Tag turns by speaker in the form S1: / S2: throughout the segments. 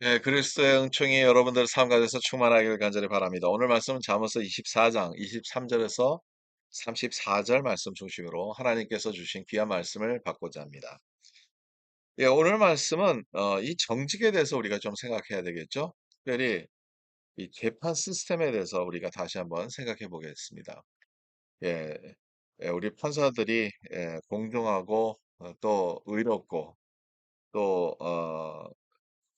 S1: 예, 그리스도의 은총이 여러분들 삶 가운데서 충만하기를 간절히 바랍니다. 오늘 말씀은 잠언서 24장 23절에서 34절 말씀 중심으로 하나님께서 주신 귀한 말씀을 받고자 합니다. 예, 오늘 말씀은 이 정직에 대해서 우리가 좀 생각해야 되겠죠? 특별히 이 재판 시스템에 대해서 우리가 다시 한번 생각해 보겠습니다. 예, 우리 판사들이 공정하고 또 의롭고 또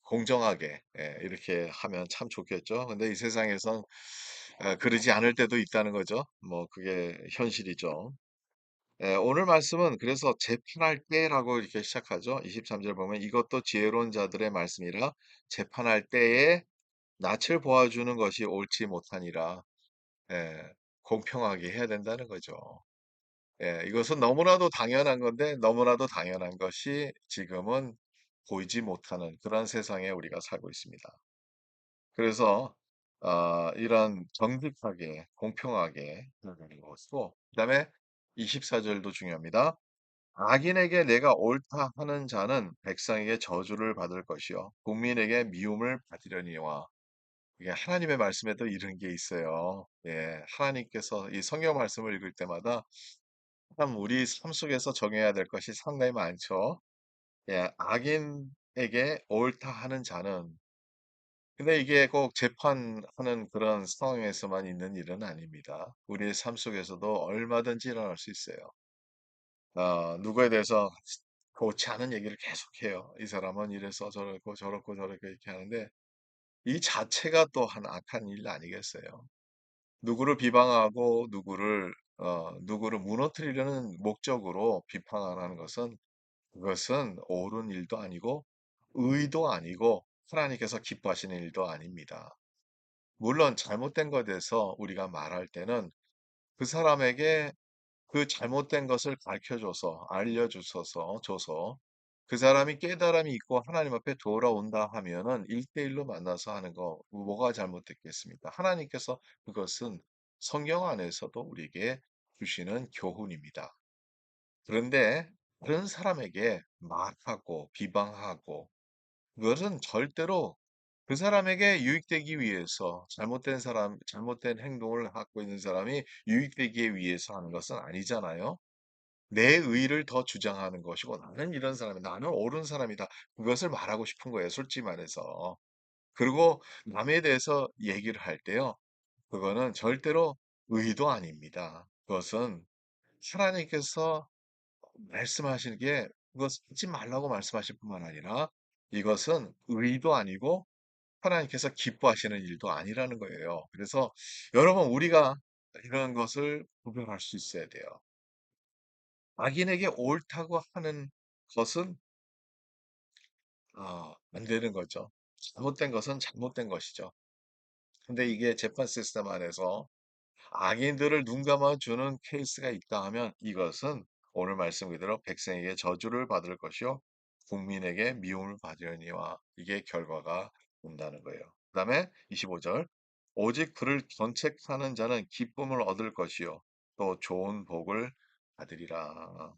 S1: 공정하게 이렇게 하면 참 좋겠죠. 근데 이 세상에선 그러지 않을 때도 있다는 거죠. 뭐 그게 현실이죠. 오늘 말씀은 그래서 재판할 때라고 이렇게 시작하죠. 23절 보면 이것도 지혜로운 자들의 말씀이라 재판할 때에 낯을 보아주는 것이 옳지 못하니라. 예, 공평하게 해야 된다는 거죠. 이것은 너무나도 당연한 건데 너무나도 당연한 것이 지금은 보이지 못하는 그런 세상에 우리가 살고 있습니다. 그래서 이런 정직하게 공평하게 해나가는 것이고 그다음에 24절도 중요합니다. 악인에게 내가 옳다 하는 자는 백성에게 저주를 받을 것이요 국민에게 미움을 받으려니와 이게 하나님의 말씀에도 이런 게 있어요. 예, 하나님께서 이 성경 말씀을 읽을 때마다 참 우리 삶 속에서 정해야 될 것이 상당히 많죠. 예, 악인에게 옳다 하는 자는 근데 이게 꼭 재판하는 그런 상황에서만 있는 일은 아닙니다. 우리의 삶 속에서도 얼마든지 일어날 수 있어요. 누구에 대해서 좋지 않은 얘기를 계속해요. 이 사람은 이래서 저렇고 저렇고 저렇게 이렇게 하는데 이 자체가 또 한 악한 일 아니겠어요? 누구를 비방하고 누구를 무너뜨리려는 목적으로 비판하는 것은 그것은 옳은 일도 아니고 의도 아니고 하나님께서 기뻐하시는 일도 아닙니다. 물론 잘못된 것에 대해서 우리가 말할 때는 그 사람에게 그 잘못된 것을 가르쳐줘서 알려주셔서 그 사람이 깨달음이 있고 하나님 앞에 돌아온다 하면은 1대1로 만나서 하는 거 뭐가 잘못됐겠습니까? 하나님께서 그것은 성경 안에서도 우리에게 주시는 교훈입니다. 그런데 다른 사람에게 말하고 비방하고 그것은 절대로 그 사람에게 유익되기 위해서 잘못된 행동을 하고 있는 사람이 유익되기 위해서 하는 것은 아니잖아요. 내 의를 더 주장하는 것이고 나는 이런 사람이다. 나는 옳은 사람이다. 그것을 말하고 싶은 거예요. 솔직히 말해서. 그리고 남에 대해서 얘기를 할 때요. 그거는 절대로 의도 아닙니다. 그것은 하나님께서 말씀하시는 게 그것 하지 말라고 말씀하실 뿐만 아니라 이것은 의도 아니고 하나님께서 기뻐하시는 일도 아니라는 거예요. 그래서 여러분 우리가 이런 것을 구별할 수 있어야 돼요. 악인에게 옳다고 하는 것은 안 되는 거죠. 잘못된 것은 잘못된 것이죠. 근데 이게 재판 시스템 안에서 악인들을 눈 감아주는 케이스가 있다 하면 이것은 오늘 말씀 그대로 백성에게 저주를 받을 것이요 국민에게 미움을 받으려니와 이게 결과가 온다는 거예요. 그 다음에 25절 오직 그를 견책하는 자는 기쁨을 얻을 것이요 또 좋은 복을 받으리라.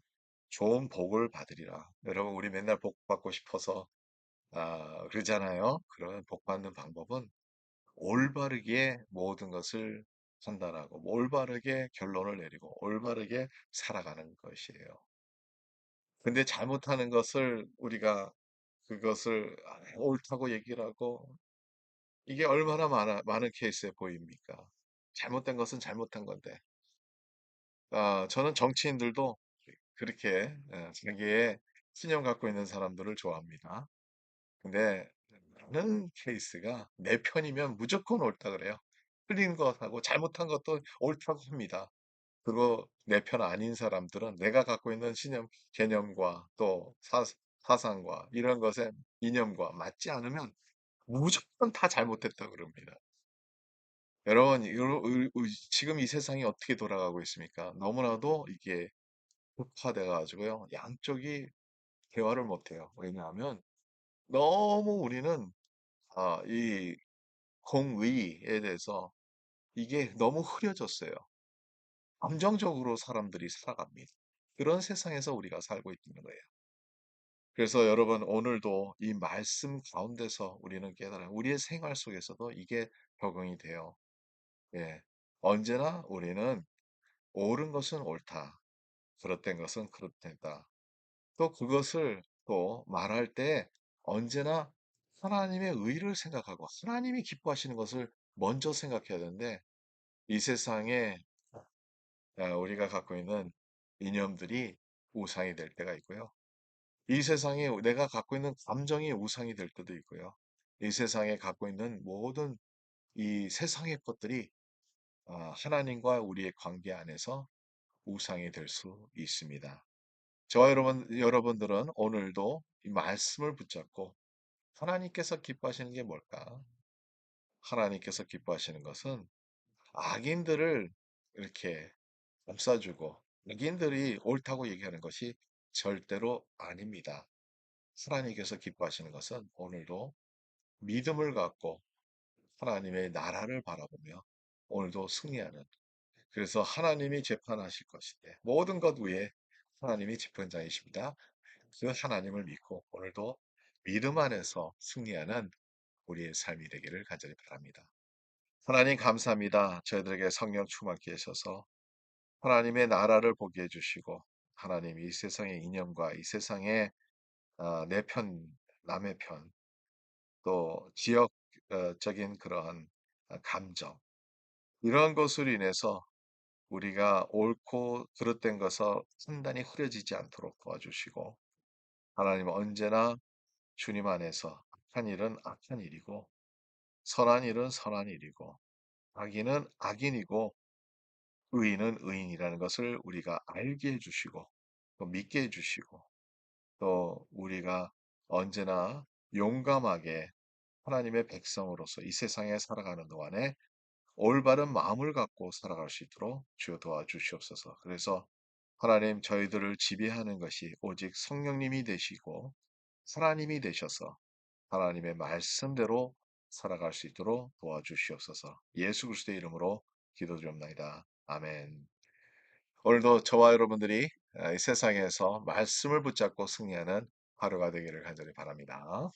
S1: 좋은 복을 받으리라. 여러분 우리 맨날 복 받고 싶어서 그러잖아요. 그런 복 받는 방법은 올바르게 모든 것을 판단하고 올바르게 결론을 내리고 올바르게 살아가는 것이에요. 근데 잘못하는 것을 우리가 그것을 옳다고 얘기를 하고 이게 얼마나 많은 케이스에 보입니까? 잘못된 것은 잘못한 건데. 저는 정치인들도 그렇게 자기의 신념 갖고 있는 사람들을 좋아합니다. 근데 많은 케이스가 내 편이면 무조건 옳다 그래요. 틀린 것하고 잘못한 것도 옳다고 합니다. 그거 내 편 아닌 사람들은 내가 갖고 있는 신념, 개념과 또 사상과 이런 것에 이념과 맞지 않으면 무조건 다 잘못했다고 그럽니다. 여러분, 지금 이 세상이 어떻게 돌아가고 있습니까? 너무나도 이게 극화돼 가지고요. 양쪽이 대화를 못 해요. 왜냐하면 너무 우리는 이 공의에 대해서 이게 너무 흐려졌어요. 감정적으로 사람들이 살아갑니다. 그런 세상에서 우리가 살고 있는 거예요. 그래서 여러분 오늘도 이 말씀 가운데서 우리는 깨달아요. 우리의 생활 속에서도 이게 적용이 돼요. 예. 언제나 우리는 옳은 것은 옳다. 그릇된 것은 그릇되다. 또 그것을 또 말할 때 언제나 하나님의 의를 생각하고 하나님이 기뻐하시는 것을 먼저 생각해야 되는데 이 세상에 우리가 갖고 있는 이념들이 우상이 될 때가 있고요. 이 세상에 내가 갖고 있는 감정이 우상이 될 때도 있고요. 이 세상에 갖고 있는 모든 이 세상의 것들이 하나님과 우리의 관계 안에서 우상이 될 수 있습니다. 저와 여러분들은 오늘도 이 말씀을 붙잡고 하나님께서 기뻐하시는 게 뭘까? 하나님께서 기뻐하시는 것은 악인들을 이렇게 감싸주고 악인들이 옳다고 얘기하는 것이 절대로 아닙니다. 하나님께서 기뻐하시는 것은 오늘도 믿음을 갖고 하나님의 나라를 바라보며 오늘도 승리하는 그래서 하나님이 재판하실 것인데 모든 것 위에 하나님이 재판장이십니다. 그 하나님을 믿고 오늘도 믿음 안에서 승리하는 우리의 삶이 되기를 간절히 바랍니다. 하나님 감사합니다. 저희들에게 성령 충만케 하셔서 하나님의 나라를 보게 해주시고 하나님 이 세상의 이념과 이 세상의 내 편, 남의 편, 또 지역적인 그러한 감정 이러한 것으로 인해서 우리가 옳고 그릇된 것을 판단이 흐려지지 않도록 도와주시고 하나님 언제나 주님 안에서 악한 일은 악한 일이고 선한 일은 선한 일이고 악인은 악인이고 의인은 의인이라는 것을 우리가 알게 해주시고 또 믿게 해주시고 또 우리가 언제나 용감하게 하나님의 백성으로서 이 세상에 살아가는 동안에 올바른 마음을 갖고 살아갈 수 있도록 주여 도와주시옵소서. 그래서 하나님 저희들을 지배하는 것이 오직 성령님이 되시고 하나님이 되셔서 하나님의 말씀대로 살아갈 수 있도록 도와주시옵소서. 예수 그리스도의 이름으로 기도드립니다. 아멘. 오늘도 저와 여러분들이 이 세상에서 말씀을 붙잡고 승리하는 하루가 되기를 간절히 바랍니다.